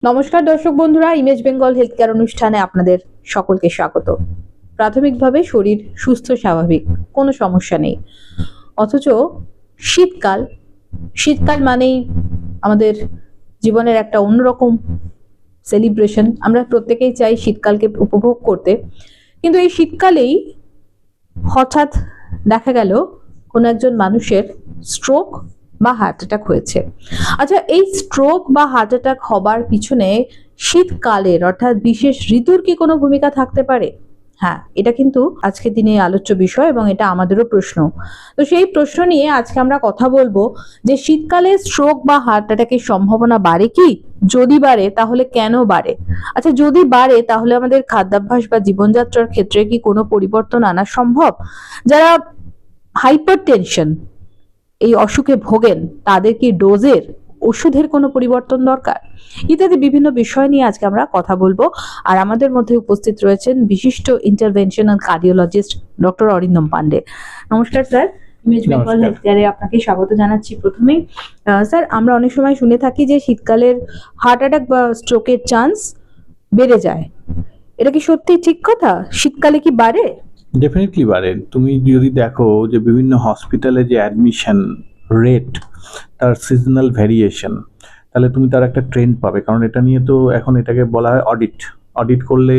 নমস্কার দর্শক বন্ধুরা, ইমেজ বেঙ্গল হেলথ কেয়ার অনুষ্ঠানে আপনাদের সকলকে স্বাগত। প্রাথমিকভাবে শরীর সুস্থ স্বাভাবিক, কোনো সমস্যা নেই, অথচ শীতকাল শীতকাল মানেই আমাদের জীবনের একটা অন্যরকম সেলিব্রেশন। আমরা প্রত্যেকেই চাই শীতকালকে উপভোগ করতে, কিন্তু এই শীতকালেই হঠাৎ দেখা গেল কোনো একজন মানুষের স্ট্রোক বা হার্ট অ্যাটাক হয়েছে। আচ্ছা, এই স্ট্রোক বা হার্ট অ্যাটাক হবার পিছনে শীতকালের অর্থাৎ বিশেষ ঋতুর কি কোনো ভূমিকা থাকতে পারে? হ্যাঁ, এটা কিন্তু আজকের দিনে আলোচ্য বিষয় এবং এটা আমাদেরও প্রশ্ন। তো সেই প্রশ্ন নিয়ে আজকে আমরা কথা বলবো যে শীতকালে স্ট্রোক বা হার্ট অ্যাটাকের সম্ভাবনা বাড়ে কি? যদি বাড়ে তাহলে কেন বাড়ে? আচ্ছা, যদি বাড়ে তাহলে আমাদের খাদ্যাভ্যাস বা জীবনযাত্রার ক্ষেত্রে কি কোনো পরিবর্তন আনা সম্ভব? যারা হাইপারটেনশন এই অসুখে ভোগেন তাদের কি ডোজের ওষুধের কোনো পরিবর্তন দরকার? ইত্যাদি বিভিন্ন বিষয় নিয়ে আজকে আমরা কথা বলবো। আর আমাদের মধ্যে উপস্থিত রয়েছেন বিশিষ্ট interventional cardiologist doctor Arindam Pandey. নমস্কার স্যার, ইমেজ বেঙ্গল হেলথ কেয়ারে আপনাকে স্বাগত জানাচ্ছি। প্রথমেই স্যার, আমরা অনেক সময় শুনে থাকি যে শীতকালের হার্ট অ্যাটাক বা স্ট্রোকের চান্স বেড়ে যায়। এটা কি সত্যি ঠিক কথা? শীতকালে কি বাড়ে? ডেফিনেটলি বাড়ে। তুমি যদি দেখো যে বিভিন্ন হসপিটালে যে অ্যাডমিশন রেট, তার সিজনাল ভ্যারিয়েশন, তাহলে তুমি তার একটা ট্রেন্ড পাবে। কারণ এটা নিয়ে তো এখন এটাকে বলা হয় অডিট করলে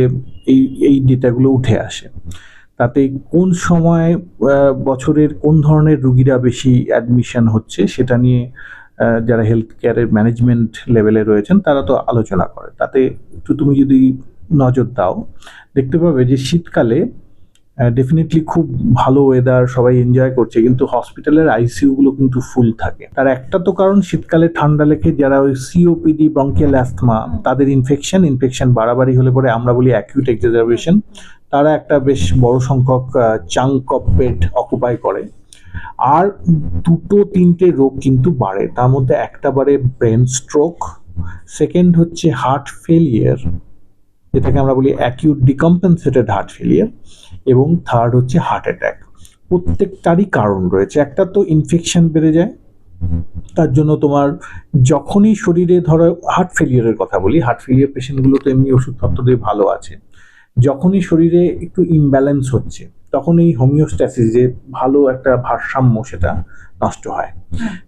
এই এই ডেটাগুলো উঠে আসে। তাতে কোন সময় বছরের কোন ধরনের রুগীরা বেশি অ্যাডমিশন হচ্ছে সেটা নিয়ে যারা হেলথ কেয়ারের ম্যানেজমেন্ট লেভেলে রয়েছেন তারা তো আলোচনা করে। তাতে একটু তুমি যদি নজর দাও দেখতে পাবে যে শীতকালে ডেফিনেটলি খুব ভালো ওয়েদার, সবাই এনজয় করছে, কিন্তু হসপিটালের আইসিইউ গুলো কিন্তু ফুল থাকে। তার একটা তো কারণ শীতকালে ঠান্ডা লেগে যারা ওই সিওপিডি, ব্রঙ্কিয়াল অ্যাস্থমা, তাদের ইনফেকশন বাড়াবাড়ি হলে পরে আমরা বলি অ্যাকিউট এক্সাজারবেশন, তারা একটা বেশ বড় সংখ্যক চাঙ্ক অফ বেড অকুপাই করে। আর দুটো তিনটে রোগ কিন্তু বাড়ে, তার মধ্যে একটা বাড়ে ব্রেন স্ট্রোক, সেকেন্ড হচ্ছে হার্ট ফেলিয়ার, যেটাকে আমরা বলি অ্যাকিউট ডিকম্পেনসেটেড হার্ট ফেলিয়ার, এবং থার্ড হচ্ছে হার্ট অ্যাটাক। প্রত্যেকটারই কারণ রয়েছে। একটা তো ইনফেকশন বেড়ে যায়, তার জন্য তোমার যখনই শরীরে ধরো হার্ট ফেলিয়ারের কথা বলি, হার্ট ফেলিয়ার পেশেন্টগুলো তো এমনি ওষুধপত্র দিয়ে ভালো আছে, যখনই শরীরে একটু ইমব্যালেন্স হচ্ছে তখন এই হোমিওস্ট্যাসিস, যে ভালো একটা ভারসাম্য, সেটা নষ্ট হয়।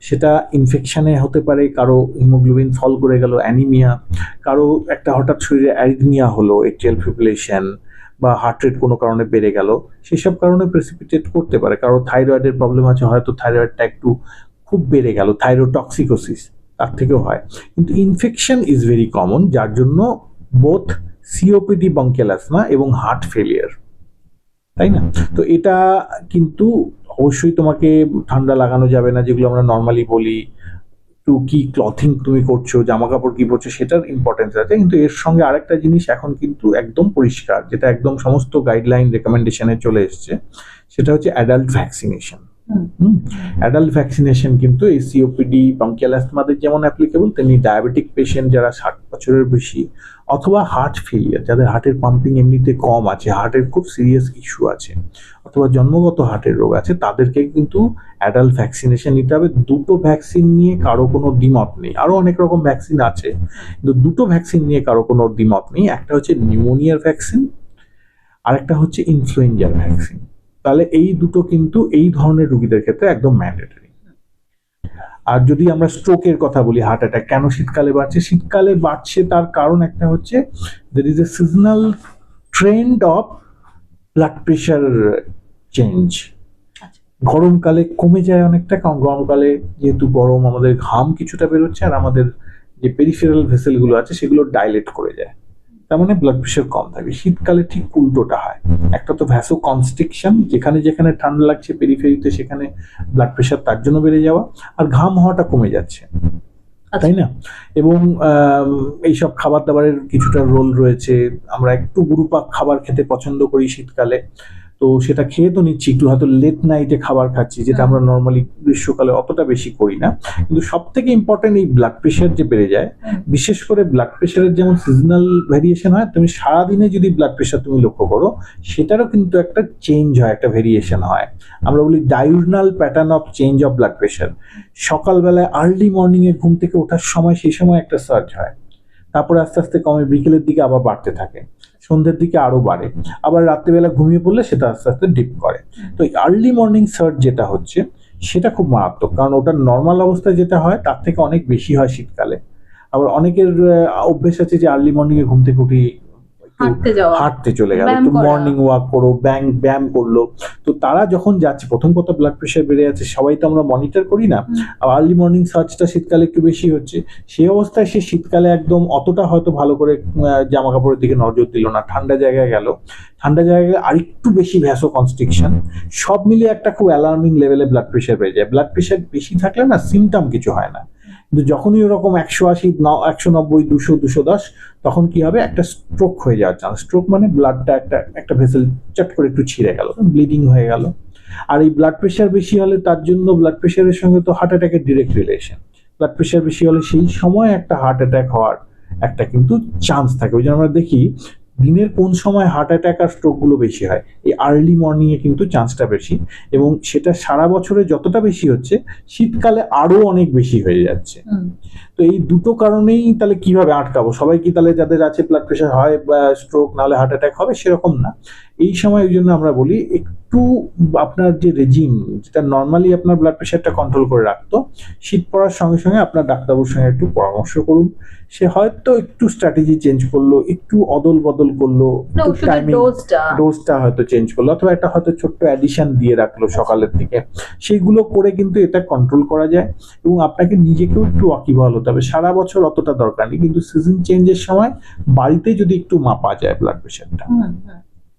সেটা ইনফেকশনে হতে পারে, কারো হিমোগ্লোবিন ফল করে গেল, অ্যানিমিয়া, কারো একটা হঠাৎ শরীরে অ্যারিথমিয়া হলো, এট্রিয়াল ফিব্রিলেশন, বা হার্ট রেট কোনো কারণে বেড়ে গেল, সেসব কারণে প্রেসিপিটেট করতে পারে। কারো থাইরয়েডের প্রবলেম আছে, হয়তো থাইরয়েডটা একটু খুব বেড়ে গেল, থাইরোটক্সিকোসিস, তার থেকেও হয়। কিন্তু ইনফেকশন ইজ ভেরি কমন, যার জন্য বোথ সিওপিডি, ব্রঙ্কিয়াল অ্যাসমা এবং হার্ট ফেলিয়ার, তাই না? তো এটা কিন্তু অবশ্যই তোমাকে ঠান্ডা লাগানো যাবে না, যেগুলো আমরা নর্মালি বলি, একটু কি ক্লথিং তুমি করছো, জামা কাপড় কি পরছো, সেটার ইম্পর্টেন্স আছে। কিন্তু এর সঙ্গে আরেকটা জিনিস এখন কিন্তু একদম পরিষ্কার, যেটা একদম সমস্ত গাইডলাইন রেকমেন্ডেশনে চলে এসছে, সেটা হচ্ছে অ্যাডাল্ট ভ্যাকসিনেশন। অ্যাডাল্ট ভ্যাকসিনেশন কিন্তু এই সিওপিডি, ব্রঙ্কিয়াল অ্যাস্থমাদের যেমন অ্যাপ্লিকেবল, তেমনি ডায়াবেটিক পেশেন্ট যারা 60 বছরের বেশি, অথবা হার্ট ফেলিয়ার, যাদের হার্টের পাম্পিং এমনিতে কম আছে, হার্টের খুব সিরিয়াস ইস্যু আছে, অথবা জন্মগত হার্টের রোগ আছে, তাদেরকে কিন্তু অ্যাডাল্ট ভ্যাকসিনেশন নিতে হবে। দুটো ভ্যাকসিন নিয়ে কারো কোনো দ্বিমত নেই, আরো অনেক রকম ভ্যাকসিন আছে, কিন্তু দুটো ভ্যাকসিন নিয়ে কারো কোনো দ্বিমত নেই। একটা হচ্ছে নিউমোনিয়ার ভ্যাকসিন, আর একটা হচ্ছে ইনফ্লুয়েঞ্জার ভ্যাকসিন। তাহলে এই দুটো কিন্তু এই ধরনের রোগীদের ক্ষেত্রে একদম ম্যান্ডেটরি। আর যদি আমরা স্ট্রোকের কথা বলি, হার্ট অ্যাটাক কেন শীতকালে বাড়ছে? শীতকালে বাড়ছে তার কারণ একটা হচ্ছে there is a seasonal trend of blood pressure change. গরমকালে কমে যায় অনেকটা, কারণ গরমকালে যেহেতু গরম, আমাদের ঘাম কিছুটা বেরোচ্ছে, আর আমাদের যে পেরিফেরাল ভেসেলগুলো আছে সেগুলো ডাইলেট করে যায়, তার মানে ব্লাড প্রেশার কম থাকে। শীতকালে ঠিক উল্টোটা হয়, একটা তো ভ্যাসো কনস্ট্রিকশন, যেখানে যেখানে ঠান্ডা লাগছে পেরিফেরিতে, সেখানে ব্লাড প্রেশার তার জন্য বেড়ে যাওয়া, আর ঘাম হওয়াটা কমে যাচ্ছে, তাই না? এবং এইসব খাবার দাবারের কিছুটা রোল রয়েছে। আমরা একটু গুরুপাক খাবার খেতে পছন্দ করি শীতকালে, তো সেটা খেয়ে তো নিচ্ছি, একটু হয়তো লেট নাইটে খাবার খাচ্ছি, যেটা আমরা নর্মালি গ্রীষ্মকালে অতটা বেশি করি না। কিন্তু সব থেকে ইম্পর্টেন্ট এই ব্লাড প্রেশার যে বেড়ে যায়, বিশেষ করে ব্লাড প্রেশারের যেমন সিজনাল ভেরিয়েশন হয়, তুমি সারাদিনে যদি ব্লাড প্রেশার তুমি লক্ষ্য করো, সেটারও কিন্তু একটা চেঞ্জ হয়, একটা ভেরিয়েশন হয়। আমরা বলি diurnal pattern of change of blood pressure. সকালবেলায় আর্লি মর্নিং এ ঘুম থেকে ওঠার সময়, সেই সময় একটা সার্চ হয়, তারপরে আস্তে আস্তে কমে, বিকেলের দিকে আবার বাড়তে থাকে, সন্ধ্যের দিকে আরো বাড়ে, আবার রাত্রিবেলা ঘুমিয়ে পড়লে সেটা আস্তে আস্তে ডিপ করে। তো আর্লি মর্নিং সার্চ যেটা হচ্ছে সেটা খুব মারাত্মক, কারণ ওটা নর্মাল অবস্থায় যেটা হয় তার থেকে অনেক বেশি হয় শীতকালে। আবার অনেকের অভ্যেস আছে যে আর্লি মর্নিং এ ঘুম থেকে উঠে হাঁটতে চলে গেল, তো মর্নিং ওয়াক করো, ব্যায়াম করলো। তো তারা যখন যাচ্ছে, প্রথম কথা ব্লাড প্রেশার বেড়ে যাচ্ছে, সবাই তো আমরা মনিটর করি না, আর আর্লি মর্নিং সার্চটা শীতকালে একটু বেশি হচ্ছে। সেই অবস্থায় সে শীতকালে একদম অতটা হয়তো ভালো করে জামা কাপড়ের দিকে নজর দিল না, ঠান্ডা জায়গায় গেল, ঠান্ডা জায়গায় আরেকটু বেশি ভ্যাসো কনস্ট্রিকশন, সব মিলিয়ে একটা খুব অ্যালার্মিং লেভেলে ব্লাড প্রেশার বেড়ে যায়। ব্লাড প্রেশার বেশি থাকলে না সিমটম কিছু হয় না, কিন্তু যখনই ওরকম 180, 190, 200, 210, তখন কি হবে, একটা স্ট্রোক হয়ে যাওয়ার চান্স। স্ট্রোক মানে ব্লাডটা একটা ভেসেল চট করে একটু ছিঁড়ে গেল, ব্লিডিং হয়ে গেল। আর এই ব্লাড প্রেশার বেশি হলে, তার জন্য ব্লাড প্রেশারের সঙ্গে তো হার্ট অ্যাটাকের ডিরেক্ট রিলেশন। ব্লাড প্রেশার বেশি হলে সেই সময় একটা হার্ট অ্যাটাক হওয়ার একটা কিন্তু চান্স থাকে। ওই জন্য আমরা দেখি দিনের কোন সময় হার্ট অ্যাটাক আর স্ট্রোক গুলো বেশি হয়, এই আর্লি মর্নিং এ কিন্তু চান্সটা বেশি, এবং সেটা সারা বছরে যতটা বেশি হচ্ছে শীতকালে আরো অনেক বেশি হয়ে যাচ্ছে। তো এই দুটো কারণেই তাহলে কিভাবে আটকাবো? সবাই কি তাহলে যাদের আছে ব্লাড প্রেশার হয় বা স্ট্রোক নাহলে হার্ট অ্যাটাক হবে? সেরকম না। এই সময় ওই জন্য আমরা বলি একটু আপনার যে রেজিম, যেটা নর্মালি আপনার ব্লাড প্রেশারটা কন্ট্রোল করে রাখতো, শীত পড়ার সঙ্গে সঙ্গে আপনার ডাক্তারবাবুর সঙ্গে একটু পরামর্শ করুন। সে হয়তো একটু স্ট্র্যাটেজি চেঞ্জ করলো, একটু অদল বদল করলো, টাইমিং ডোজটা হয়তো চেঞ্জ করলো, অথবা একটা হয়তো ছোট্ট অ্যাডিশন দিয়ে রাখলো সকালের দিকে। সেইগুলো করে কিন্তু এটা কন্ট্রোল করা যায়, এবং আপনাকে নিজেকেও একটু ওয়াকিবহাল হতে হবে। সারা বছর অতটা দরকার নেই, কিন্তু সিজন চেঞ্জের সময় বাড়িতে যদি একটু মাপা যায় ব্লাড প্রেশারটা,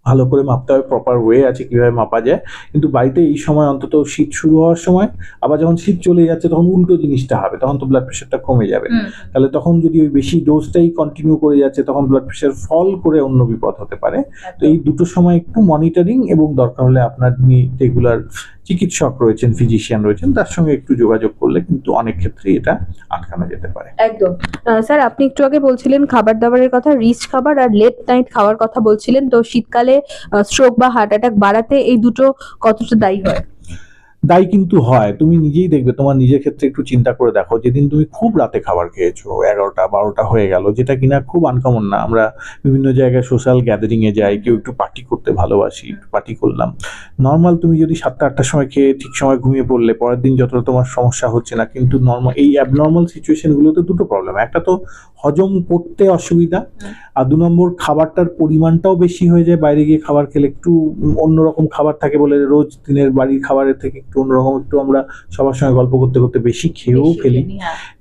ভালো করে মাপতে হবে, প্রপার ওয়ে আছে কিভাবে মাপা যায়। কিন্তু বাড়িতে এই সময় অন্তত শীত শুরু হওয়ার সময়, আবার যখন শীত চলে যাচ্ছে তখন উল্টো জিনিসটা হবে, তখন তো ব্লাড প্রেশারটা কমে যাবে। তাহলে তখন যদি ওই বেশি ডোজটাই কন্টিনিউ করে যাচ্ছে, তখন ব্লাড প্রেশার ফল করে অন্য বিপদ হতে পারে। তো এই দুটো সময় একটু মনিটরিং, এবং দরকার হলে আপনার রেগুলার চিকিৎসক রয়েছেন, ফিজিশিয়ান রয়েছেন, তার সঙ্গে একটু যোগাযোগ করলে কিন্তু অনেক ক্ষেত্রেই এটা আটকানো যেতে পারে। একদম। স্যার, আপনি একটু আগে বলছিলেন খাবার দাবারের কথা, রিচ খাবার আর লেট নাইট খাওয়ার কথা বলছিলেন, তো শীতকালে স্ট্রোক বা হার্ট অ্যাটাক বাড়াতে এই দুটো কতটা দায়ী হয়? দায়ী কিন্তু হয়। তুমি নিজেই দেখবে, তোমার নিজের ক্ষেত্রে একটু চিন্তা করে দেখো, যেদিন তুমি খুব রাতে খাবার খেয়েছো, 11টা 12টা হয়ে গেল, যেটা কিনা খুব আনকমন না। আমরা বিভিন্ন জায়গায় সোশ্যাল গ্যাদারিং এ যাই, কেউ একটু পার্টি করতে ভালোবাসি, একটু পার্টি করলাম। নর্মাল তুমি যদি 7টা 8টার সময় খেয়ে ঠিক সময় ঘুমিয়ে পড়লে, পরের দিন যতটা তোমার সমস্যা হচ্ছে না, কিন্তু নর্মাল এই অ্যাবনর্মাল সিচুয়েশন গুলোতে দুটো প্রবলেম। একটা তো হজম করতে অসুবিধা, আর 2 নম্বর খাবারটার পরিমাণটাও বেশি হয়ে যায়। বাইরে গিয়ে খাবার খেলে একটু অন্যরকম খাবার থাকে বলে, রোজ দিনের বাড়ির খাবারের থেকে একটু অন্যরকম, একটু আমরা সবার সঙ্গে গল্প করতে করতে বেশি খেয়েও ফেলি,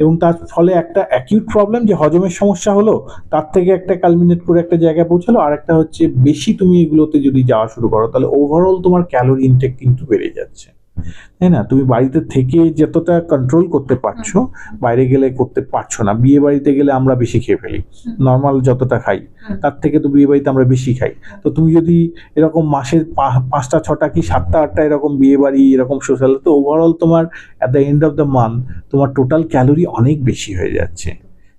এবং তার ফলে একটা অ্যাকিউট প্রবলেম যে হজমের সমস্যা হলো, তার থেকে একটা কালমিনেট করে একটা জায়গায় পৌঁছালো। আর একটা হচ্ছে বেশি তুমি এগুলোতে যদি যাওয়া শুরু করো, তাহলে ওভারঅল তোমার ক্যালোরি ইনটেক কিন্তু বেড়ে যাচ্ছে, তাই না? তুমি বাড়িতে থেকে যতটা কন্ট্রোল করতে পারছো, বাইরে গেলে করতে পারছো না। বিয়ে বাড়িতে গেলে আমরা বেশি খেয়ে ফেলি, নর্মাল যতটা খাই তার থেকে তো বিয়ে বাড়িতে আমরা বেশি খাই। তো তুমি যদি এরকম মাসের 5টা 6টা কি 7টা 8টা এরকম বিয়ে বাড়ি, এরকম সোশ্যাল, তো ওভারঅল তোমার at the end of the month তোমার টোটাল ক্যালোরি অনেক বেশি হয়ে যাচ্ছে।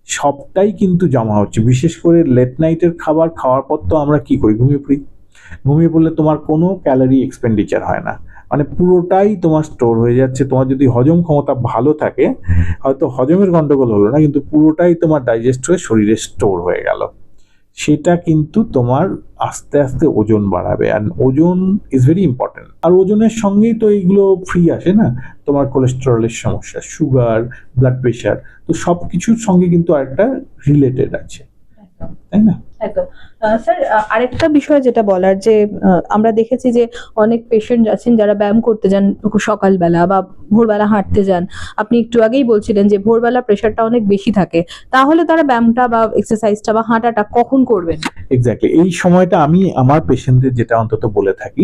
সবটাই কিন্তু জমা হচ্ছে। বিশেষ করে লেট নাইটের খাবার খাওয়ার পর তো আমরা কি করি, ঘুমিয়ে পড়ি। ঘুমিয়ে পড়লে তোমার কোনো ক্যালোরি এক্সপেন্ডিচার হয় না, মানে পুরোটাই তোমার স্টোর হয়ে যাচ্ছে। তোমার যদি হজম ক্ষমতা ভালো থাকে, হয়তো হজমের গন্ডগোল হলো না, কিন্তু পুরোটাই তোমার ডাইজেস্ট হয়ে শরীরে স্টোর হয়ে গেল। সেটা কিন্তু তোমার আস্তে আস্তে ওজন বাড়াবে, আর ওজন ইজ ভেরি ইম্পর্টেন্ট। আর ওজনের সঙ্গেই তো এইগুলো ফ্রি আসে না, তোমার কোলেস্টেরলের সমস্যা, সুগার, ব্লাড প্রেশার, তো সব কিছুর সঙ্গে কিন্তু আরেকটা রিলেটেড আছে, তাই না? একদম। স্যার, আরেকটা বিষয় যেটা বলার, যে আমরা দেখেছি যে অনেক পেশেন্ট আছেন যারা ব্যায়াম করতে যান সকালবেলা বা ভোরবেলা হাঁটতে যান। আপনি একটু আগেই বলছিলেন যে ভোরবেলা প্রেশারটা অনেক বেশি থাকে, তাহলে তারা ব্যায়ামটা বা এক্সারসাইজটা বা হাঁটাটা কখন করবেন? এক্স্যাক্টলি এই সময়টা আমি আমার পেশেন্টদের যেটা অন্তত বলে থাকি,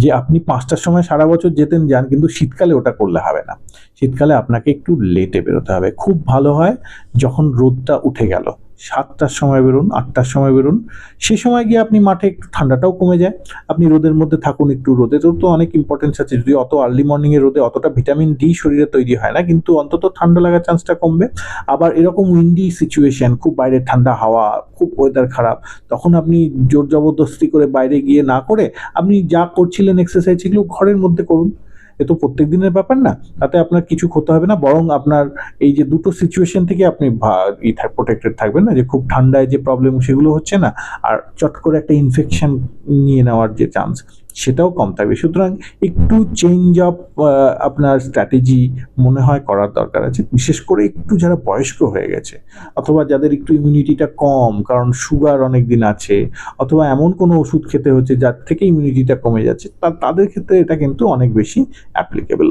যে আপনি 5টার সময় সারা বছর যেতেন যান, কিন্তু শীতকালে ওটা করলে হবে না। শীতকালে আপনাকে একটু লেটে বেরোতে হবে। খুব ভালো হয় যখন রোদটা উঠে গেল, 7টার সময় বেরোন, 8টার সময় বেরোন। সে সময় গিয়ে আপনি মাঠে, একটু ঠান্ডাটাও কমে যায়, আপনি রোদের মধ্যে থাকুন। একটু রোদেরও তো অনেক ইম্পর্টেন্স আছে, যদি অত আর্লি মর্নিং এ রোদে অতটা ভিটামিন ডি শরীরে তৈরি হয় না, কিন্তু অন্তত ঠান্ডা লাগার চান্সটা কমবে। আবার এরকম উইন্ডি সিচুয়েশন, খুব বাইরে ঠান্ডা হাওয়া, খুব ওয়েদার খারাপ, তখন আপনি জোর জবরদস্তি করে বাইরে গিয়ে না করে, আপনি যা করছিলেন এক্সারসাইজ, সেগুলো ঘরের মধ্যে করুন। এ তো প্রত্যেক দিনের ব্যাপার না, তাতে আপনার কিছু ক্ষতি হবে না, বরং আপনার এই যে দুটো সিচুয়েশন থেকে আপনি প্রোটেক্টেড থাকবেন না, যে খুব ঠান্ডায় যে প্রবলেম সেগুলো হচ্ছে না, আর চট করে একটা ইনফেকশন নিয়ে নেওয়ার যে চান্স সেটাও কম থাকবে। সুতরাং একটু চেঞ্জ অফ আপনার স্ট্র্যাটেজি মনে হয় করার দরকার আছে, বিশেষ করে একটু যারা বয়স্ক হয়ে গেছে অথবা যাদের একটু ইমিউনিটিটা কম, কারণ সুগার অনেক দিন আছে অথবা এমন কোনো ওষুধ খেতে হচ্ছে যার থেকে ইমিউনিটিটা কমে যাচ্ছে, তাদের ক্ষেত্রে এটা কিন্তু অনেক বেশি অ্যাপ্লিকেবল।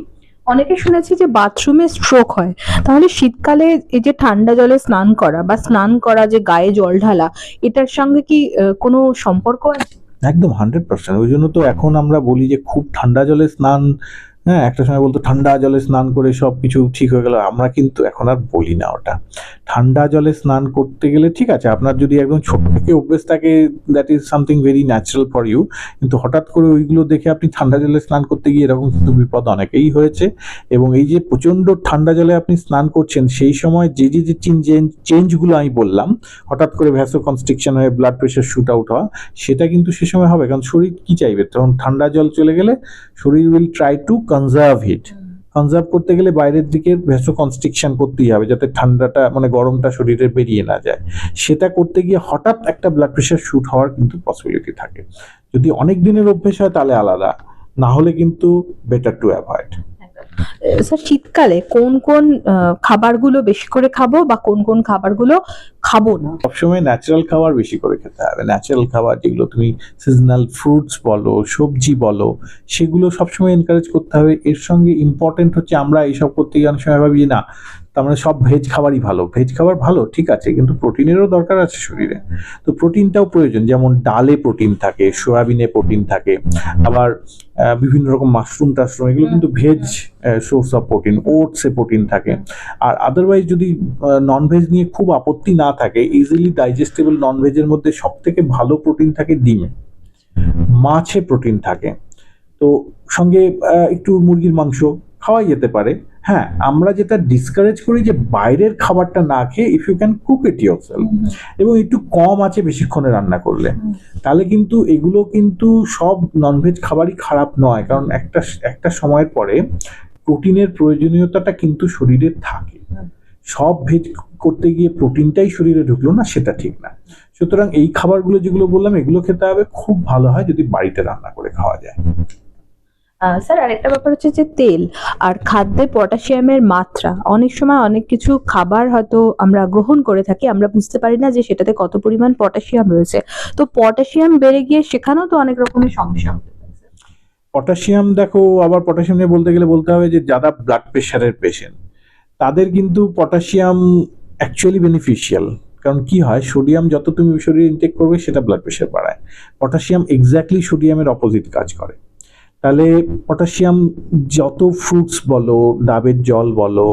অনেকে শুনেছি যে বাথরুমে স্ট্রোক হয়, তাহলে শীতকালে এই যে ঠান্ডা জলে স্নান করা বা স্নান করা, যে গায়ে জল ঢালা, এটার সঙ্গে কি কোনো সম্পর্ক আছে? একদম 100%। ওই জন্য তো এখন আমরা বলি যে খুব ঠান্ডা জলে স্নান, হ্যাঁ, একটা সময় বলতো ঠান্ডা জলে স্নান করে সব কিছু ঠিক হয়ে গেল, আমরা কিন্তু এখন আর বলি না ওটা। ঠান্ডা জলে স্নান করতে গেলে ঠিক আছে, আপনার যদি একদম ছোট থেকে অভ্যেস থাকে, that is something very natural for you, কিন্তু হঠাৎ করে ওইগুলো দেখে আপনি ঠান্ডা জলে স্নান করতে গিয়ে এরকম কিন্তু বিপদ অনেকেই হয়েছে। এবং এই যে প্রচণ্ড ঠান্ডা জলে আপনি স্নান করছেন সেই সময় যে যে যে চেঞ্জগুলো আমি বললাম, হঠাৎ করে ভ্যাসো কনস্ট্রিকশন হয়ে ব্লাড প্রেশার শুট আউট হওয়া, সেটা কিন্তু সে সময় হবে, কারণ শরীর কি চাইবে তখন, ঠান্ডা জল চলে গেলে শরীর will try to conserve heat. Conserve করতে গেলে বাইরের দিকে ভ্যাসো কনস্ট্রিকশন করতেই হবে যাতে ঠান্ডাটা মানে গরমটা শরীরে বেরিয়ে না যায়। সেটা করতে গিয়ে হঠাৎ একটা ব্লাড প্রেশার শুট হওয়ার কিন্তু পসিবিলিটি থাকে। যদি অনেক দিনের অভ্যেস হয় তাহলে আলাদা, না হলে কিন্তু বেটার টু অ্যাভয়েড। স্যার, শীতকালে কোন কোন খাবারগুলো বেশি করে খাবো বা কোন কোন খাবারগুলো খাবো না? সবসময় ন্যাচারাল খাবার বেশি করে খেতে হবে। ন্যাচারাল খাবার যেগুলো তুমি সিজনাল ফ্রুটস বলো, সবজি বলো, সেগুলো সবসময় এনকারেজ করতে হবে। এর সঙ্গে ইম্পর্টেন্ট হচ্ছে আমরা এইসব করতে গিয়ে অনেক সময় ভাবি যে না, তার মানে সব ভেজ খাবারই ভালো। ভেজ খাবার ভালো ঠিক আছে, কিন্তু প্রোটিনেরও দরকার আছে শরীরে, তো প্রোটিনটাও প্রয়োজন। যেমন ডালে প্রোটিন থাকে, সয়াবিনে প্রোটিন থাকে, আবার বিভিন্ন রকম মাশরুম টাশরুম, এগুলো কিন্তু ভেজ সোর্স অফ প্রোটিন। ওটসে প্রোটিন থাকে। আর আদারওয়াইজ যদি ননভেজ নিয়ে খুব আপত্তি না থাকে, ইজিলি ডাইজেস্টেবল ননভেজের মধ্যে সব থেকে ভালো প্রোটিন থাকে ডিমে, মাছে প্রোটিন থাকে, তো সঙ্গে একটু মুরগির মাংস খাওয়াই যেতে পারে। হ্যাঁ, আমরা যেটা ডিসকারেজ করি যে বাইরের খাবারটা না খেয়ে if you can cook it yourself, এবং একটু কম আছে বেশিক্ষণে রান্না করলে, তাহলে কিন্তু এগুলো কিন্তু সব ননভেজ খাবারই খারাপ নয়, কারণ একটা সময়ের পরে প্রোটিনের প্রয়োজনীয়তাটা কিন্তু শরীরে থাকে। সব ভেজ করতে গিয়ে প্রোটিনটাই শরীরে ঢুকলো না, সেটা ঠিক না। সুতরাং এই খাবারগুলো যেগুলো বললাম এগুলো খেতে হবে, খুব ভালো হয় যদি বাড়িতে রান্না করে খাওয়া যায়। স্যার, আরেকটা ব্যাপার হচ্ছে যে তেল আর খাদ্যে পটাশিয়ামের মাত্রা, অনেক সময় অনেক কিছু খাবার হয়তো আমরা গ্রহণ করে থাকি, আমরা বুঝতে পারি না যে সেটাতে কত পরিমাণ পটাশিয়াম রয়েছে, তো পটাশিয়াম বেড়ে গিয়ে সেখানেও তো অনেক রকমের সমস্যা হতে পারে। পটাশিয়াম দেখো, আবার পটাশিয়াম নিয়ে বলতে গেলে বলতে হবে যে যারা ব্লাড প্রেশারের পেশেন্ট তাদের কিন্তু পটাশিয়াম অ্যাকচুয়ালি বেনিফিশিয়াল। কারণ কি হয়, সোডিয়াম যত তুমি শরীরে ইনটেক করবে সেটা ব্লাড প্রেশার বাড়ায়, পটাশিয়াম এক্স্যাক্টলি সোডিয়ামের অপোজিট কাজ করে। তাহলে পটাশিয়াম যত ফ্রুটস বলো, ডাবের জল বলো,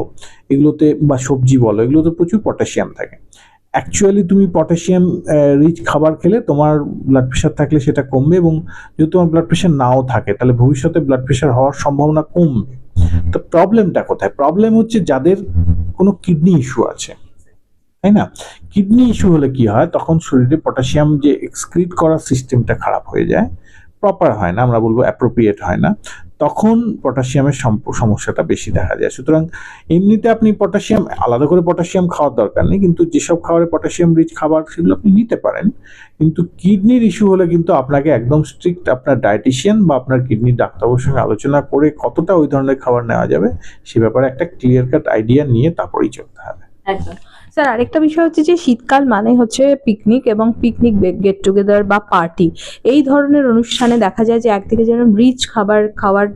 এগুলোতে বা সবজি বলো, এগুলোতে প্রচুর পটাশিয়াম থাকে। অ্যাকচুয়ালি তুমি পটাশিয়াম রিচ খাবার খেলে তোমার ব্লাড প্রেশার থাকলে সেটা কমবে, এবং যদি তোমার ব্লাড প্রেশার নাও থাকে তাহলে ভবিষ্যতে ব্লাড প্রেশার হওয়ার সম্ভাবনা কমবে। তো প্রবলেমটা কোথায়? প্রবলেম হচ্ছে যাদের কোনো কিডনি ইস্যু আছে, তাই না? কিডনি ইস্যু হলে কি হয়, তখন শরীরে পটাশিয়াম যে এক্সক্রিট করার সিস্টেমটা খারাপ হয়ে যায়, প্রপার হয় না, আমরা বলবো অ্যাপ্রোপ্রিয়েট হয় না, তখন পটাশিয়ামের সমস্যাটা বেশি দেখা যায়। সুতরাং এমনিতে আপনি পটাশিয়াম আলাদা করে পটাশিয়াম খাওয়ার দরকার নেই, কিন্তু যেসব খাবারে পটাশিয়াম রিচ খাবার সেগুলো আপনি নিতে পারেন। কিন্তু কিডনির ইস্যু হলে কিন্তু আপনাকে একদম স্ট্রিক্ট আপনার ডায়েটিশিয়ান বা আপনার কিডনির ডাক্তারবাবুর সঙ্গে আলোচনা করে কতটা ওই ধরনের খাবার নেওয়া যাবে সে ব্যাপারে একটা ক্লিয়ার কাট আইডিয়া নিয়ে তারপরেই চলতে হবে। একদম। স্যার, আরেকটা বিষয় হচ্ছে যে শীতকাল মানে হচ্ছে পিকনিক, এবং পিকনিক গেট টুগেদার বা পার্টি, এই ধরনের অনুষ্ঠানে দেখা যায় যে একদিকে যেমন রিচ খাবার খাওয়ার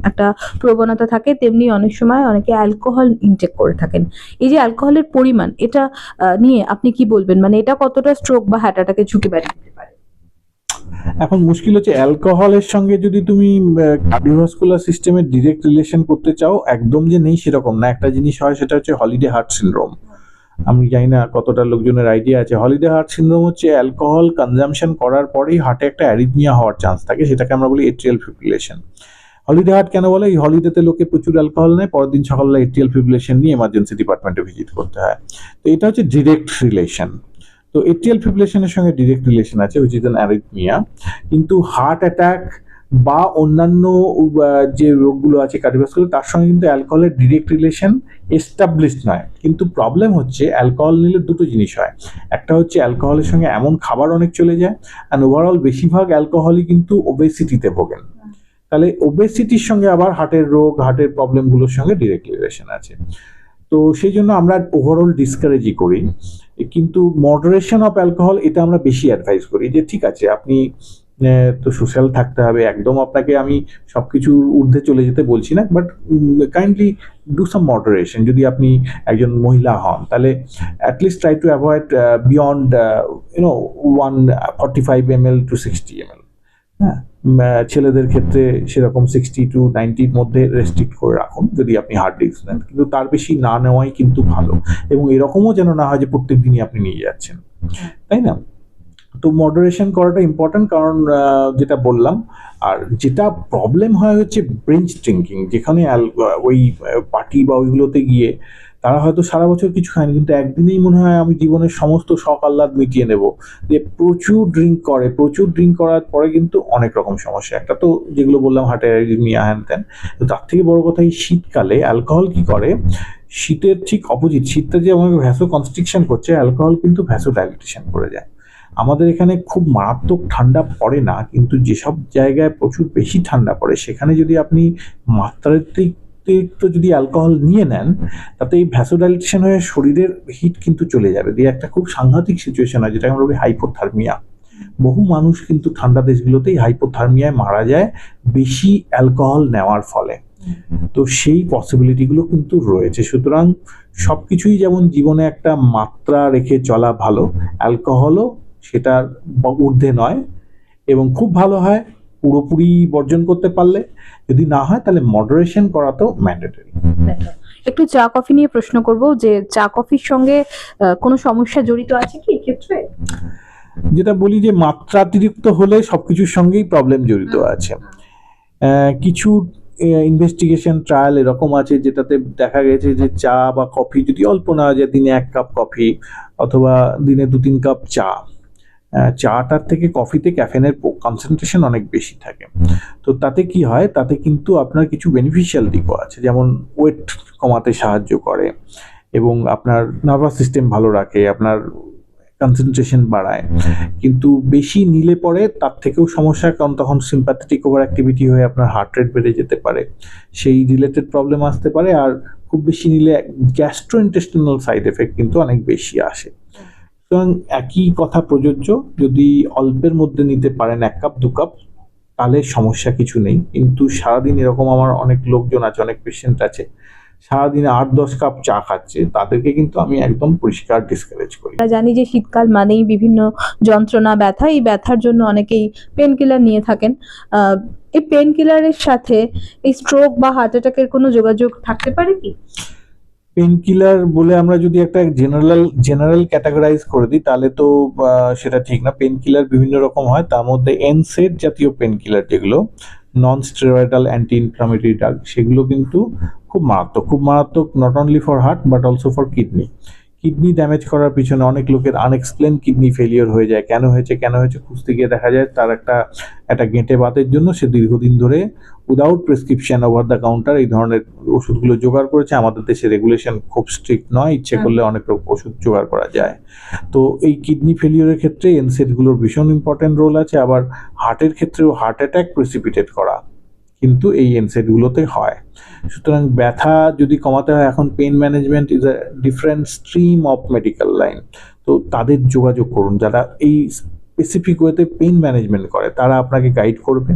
একটা প্রবণতা থাকে, তেমনি অনেক সময় অনেকে অ্যালকোহল ইনটেক করে থাকেন। এই যে অ্যালকোহলের পরিমাণ, এটা নিয়ে আপনি কি বলবেন, মানে এটা কতটা স্ট্রোক বা হার্ট অ্যাটাকের ঝুঁকি বাড়িয়ে দিতে পারে? এখন মুশকিল হচ্ছে অ্যালকোহলের সঙ্গে যদি তুমি কার্ডিওভাস্কুলার সিস্টেমের ডিরেক্ট রিলেশন করতে চাও, একদম যে নেই সেরকম না। একটা জিনিস হয়, সেটা হচ্ছে হলিডে হার্ট সিনড্রোম। আমি জানি না কতটা লোকজনের আইডিয়া আছে। হলিডে হার্ট সিনড্রোম হচ্ছে অ্যালকোহল কনজাম্পশন করার পরেই হার্টে একটা অ্যারিথমিয়া হওয়ার চান্স থাকে, সেটাকে আমরা বলি এট্রিয়াল ফিব্রিলেশন। হলিডে হার্ট কেন বলে? এই হলিডেতে লোকে প্রচুর অ্যালকোহল নেয়, পরের দিন সকালবেলা এট্রিয়াল ফিব্রিলেশন নিয়ে এমার্জেন্সি ডিপার্টমেন্টে ভিজিট করতে হয়। তো এটা হচ্ছে ডিরেক্ট রিলেশন। তো এট্রিয়াল ফিব্রিলেশনের সঙ্গে ডিরেক্ট রিলেশন আছে, উইচ ইজ অ্যান অ্যারিথমিয়া। কিন্তু হার্ট অ্যাটাক বা অন্যান্য যে রোগগুলো আছে কার্ডিওভাস্কুলার, তার সঙ্গে কিন্তু অ্যালকোহলের ডিরেক্ট রিলেশন এস্টাবলিশড নয়। কিন্তু প্রবলেম হচ্ছে অ্যালকোহল নিলে দুটো জিনিস হয়, একটা হচ্ছে অ্যালকোহলের সঙ্গে এমন খাবার অনেক চলে যায়, অ্যান্ড ওভারঅল বেশিরভাগ অ্যালকোহলই কিন্তু ওবেসিটিতে ভোগেন। তাহলে ওবেসিটির সঙ্গে আবার হার্টের রোগ, হার্টের প্রবলেমগুলোর সঙ্গে ডিরেক্ট রিলেশন আছে। তো সেই জন্য আমরা ওভারঅল ডিসকারেজই করি, কিন্তু মডারেশন অফ অ্যালকোহল এটা আমরা বেশি অ্যাডভাইস করি যে ঠিক আছে আপনি তো সোশ্যাল থাকতে হবে, একদম আপনাকে আমি সবকিছুর ঊর্ধ্বে চলে যেতে বলছি না, but kindly do some moderation. যদি আপনি একজন মহিলা হন তাহলে at least try to avoid beyond 145 ml to 60 ml। হ্যাঁ, ছেলেদের ক্ষেত্রে সেরকম 60 to 90 মধ্যে রেস্ট্রিক্ট করে রাখুন যদি আপনি হার্ড ডিস্ক নেন, কিন্তু তার বেশি না নেওয়াই কিন্তু ভালো। এবং এরকমও যেন না হয় যে প্রত্যেক দিনই আপনি নিয়ে যাচ্ছেন, তাই না? তো মডারেশন করাটা ইম্পর্টেন্ট, কারণ যেটা বললাম। আর যেটা প্রবলেম হয় হচ্ছে ব্রেঞ্চ ড্রিঙ্কিং, যেখানে ওই পার্টি বা ওইগুলোতে গিয়ে তারা হয়তো সারা বছর কিছু খায়নি, কিন্তু একদিনেই মনে হয় আমি জীবনের সমস্ত শখ আহ্লাদ মিটিয়ে নেব, যে প্রচুর ড্রিঙ্ক করে। প্রচুর ড্রিঙ্ক করার পরে কিন্তু অনেক রকম সমস্যা, একটা তো যেগুলো বললাম হার্টের অ্যারিথমিয়া হ্যান ত্যান। তো তার থেকে বড় কথা এই শীতকালে অ্যালকোহল কি করে, শীতের ঠিক অপোজিট, শীতটা যে আমাকে ভ্যাসো কনস্ট্রিকশন করছে, অ্যালকোহল কিন্তু ভ্যাসো ডাইলেটেশন করে যায়। আমাদের এখানে খুব মারাত্মক ঠান্ডা পড়ে না, কিন্তু যেসব জায়গায় প্রচুর বেশি ঠান্ডা পড়ে সেখানে যদি আপনি মাত্রাতিরিক্ত যদি অ্যালকোহল নিয়ে নেন, তাতে এই ভ্যাসোডাইলেশন হয়ে শরীরের হিট কিন্তু চলে যাবে, দিয়ে একটা খুব সাংঘাতিক সিচুয়েশন হয়, যেটা আমরা বলি হাইপোথার্মিয়া। বহু মানুষ কিন্তু ঠান্ডা দেশগুলোতেই হাইপোথার্মিয়ায় মারা যায় বেশি অ্যালকোহল নেওয়ার ফলে। তো সেই পসিবিলিটিগুলো কিন্তু রয়েছে। সুতরাং সবকিছুই যেমন জীবনে একটা মাত্রা রেখে চলা ভালো, অ্যালকোহলও সেটার ঊর্ধ্বে নয়, এবং খুব ভালো হয় পুরোপুরি বর্জন করতে পারলে। যদি না হয় তাহলে মডারেশন করা তো ম্যান্ডেটরি। একটু চা কফি নিয়ে প্রশ্ন করব, যে চা কফির সঙ্গে কোনো সমস্যা জড়িত আছে কি এক্ষেত্রে? যেটা বলি যে মাত্রাতিরিক্ত হলে সবকিছুর সঙ্গেই প্রবলেম জড়িত আছে। কিছু ইনভেস্টিগেশন ট্রায়াল এরকম আছে যেটাতে দেখা গেছে যে চা বা কফি যদি অল্প না যায়, দিনে 1 কাপ কফি অথবা দিনে 2-3 কাপ চা, চাটার থেকে কফিতে ক্যাফেনের কনসেন্ট্রেশন অনেক বেশি থাকে। তো তাতে কি হয়, তাতে কিন্তু আপনার কিছু বেনিফিশিয়াল দিকও আছে, যেমন ওয়েট কমাতে সাহায্য করে এবং আপনার নার্ভাস সিস্টেম ভালো রাখে, আপনার কনসেন্ট্রেশন বাড়ায়। কিন্তু বেশি নিলে পরে তার থেকেও সমস্যা, কারণ তখন সিম্প্যাথেটিক ওভার অ্যাক্টিভিটি হয়ে আপনার হার্ট রেট বেড়ে যেতে পারে, সেই রিলেটেড প্রবলেম আসতে পারে। আর খুব বেশি নিলে গ্যাস্ট্রোইন্টেস্টিনাল সাইড এফেক্ট কিন্তু অনেক বেশি আসে। সুতরাং একই কথা প্রযোজ্য, যদি অল্পের মধ্যে নিতে পারেন 1 কাপ 2 কাপ তাহলে সমস্যা কিছু নেই। কিন্তু সারাদিন এরকম আমার অনেক লোকজন আছে, অনেক পেশেন্ট আছে সারাদিনে 8-10 কাপ চা খাচ্ছে, তাদেরকে কিন্তু আমি একদম পরিষ্কার ডিসকারেজ করি। আমরা জানি যে শীতকাল মানেই বিভিন্ন যন্ত্রণা, ব্যথা। এই ব্যথার জন্য অনেকেই পেন কিলার নিয়ে থাকেন। এই পেন কিলারের সাথে এই স্ট্রোক বা হার্ট অ্যাটাকের কোনো যোগাযোগ থাকতে পারে কি? পেন কিলার বলে আমরা যদি একটা জেনারেল ক্যাটাগরাইজ করে দিই তাহলে তো সেটা ঠিক না। পেন কিলার বিভিন্ন রকম হয়, তার মধ্যে এনসেড জাতীয় পেন কিলার, যেগুলো non steroidal anti inflammatory drug, সেগুলো কিন্তু খুব মারাত্মক, not only for heart but also for kidney damage করার পিছনে অনেক লোকের আনএক্সপ্লেন কিডনি ফেলিওর হয়ে যায়। কেন হয়েছে খুঁজতে গিয়ে দেখা যায় তার একটা গেঁটে বাতের জন্য সে দীর্ঘদিন ধরে without prescription over the counter এই ধরনের ওষুধগুলো জোগাড় করেছে। আমাদের দেশে রেগুলেশন খুব স্ট্রিক্ট নয়, ইচ্ছে করলে অনেক ওষুধ জোগাড় করা যায়। তো এই কিডনি ফেলিওরের ক্ষেত্রে এনসেডগুলোর ভীষণ ইম্পর্টেন্ট রোল আছে। আবার হার্টের ক্ষেত্রেও হার্ট অ্যাটাক প্রেসিপিটেট করা কিন্তু এই এনসেডগুলোতে হয়। সুতরাং ব্যথা যদি কমাতে হয়, এখন pain management is a different stream of medical line. তো তাদের যোগাযোগ করুন যারা এই স্পেসিফিক ওয়েতে পেইন ম্যানেজমেন্ট করে, তারা আপনাকে গাইড করবে।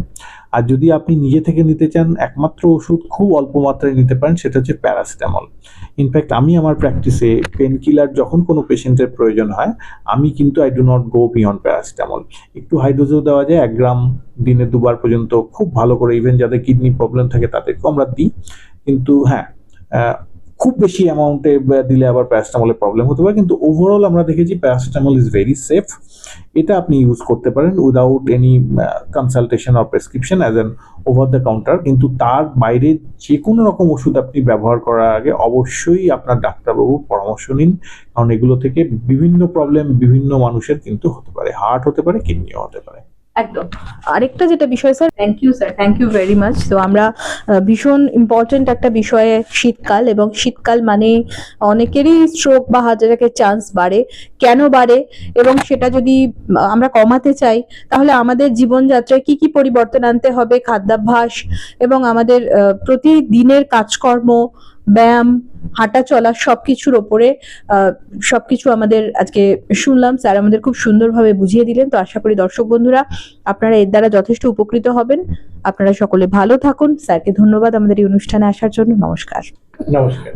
আর যদি আপনি নিজে থেকে নিতে চান, একমাত্র ওষুধ খুব অল্প মাত্রায় নিতে পারেন, সেটা হচ্ছে প্যারাসিটামল। ইনফ্যাক্ট আমি আমার প্র্যাকটিসে পেন কিলার যখন কোনো পেশেন্টের প্রয়োজন হয়, আমি কিন্তু I do not go beyond paracetamol. একটু হাই ডোজেও দেওয়া যায়, 1 গ্রাম দিনে 2 বার পর্যন্ত খুব ভালো করে, ইভেন যাদের কিডনি প্রবলেম থাকে তাদেরকেও আমরা দিই। কিন্তু হ্যাঁ, খুব বেশি অ্যামাউন্টে দিলে আবার প্যারাসিটামলের প্রবলেম হতে পারে। কিন্তু ওভারঅল আমরা দেখেছি প্যারাসিটামল ইজ ভেরি সেফ। এটা আপনি ইউজ করতে পারেন without any consultation or prescription as an over the counter. কিন্তু তার বাইরে যে কোনো রকম ওষুধ আপনি ব্যবহার করার আগে অবশ্যই আপনার ডাক্তারবাবুর পরামর্শ নিন, কারণ এগুলো থেকে বিভিন্ন প্রবলেম বিভিন্ন মানুষের কিন্তু হতে পারে, হার্ট হতে পারে, কিডনিও হতে পারে। একদম। আরেকটা যেটা বিষয় sir, thank you sir, thank you very much. তো আমরা ভীষণ ইম্পর্টেন্ট একটা বিষয়ে, শীতকাল, এবং শীতকাল মানে অনেকেরই স্ট্রোক বা হার্ট অ্যাটাকের চান্স বাড়ে। কেন বাড়ে এবং সেটা যদি আমরা কমাতে চাই, তাহলে আমাদের জীবনযাত্রায় কি কি পরিবর্তন আনতে হবে, খাদ্যাভ্যাস এবং আমাদের প্রতিদিনের কাজকর্ম, ব্যায়াম, হাঁটা চলা সবকিছুর ওপরে সবকিছু আমাদের আজকে শুনলাম। স্যার আমাদের খুব সুন্দরভাবে বুঝিয়ে দিলেন। তো আশা করি দর্শক বন্ধুরা আপনারা এর দ্বারা যথেষ্ট উপকৃত হবেন। আপনারা সকলে ভালো থাকুন। স্যারকে ধন্যবাদ আমাদের এই অনুষ্ঠানে আসার জন্য। নমস্কার। নমস্কার।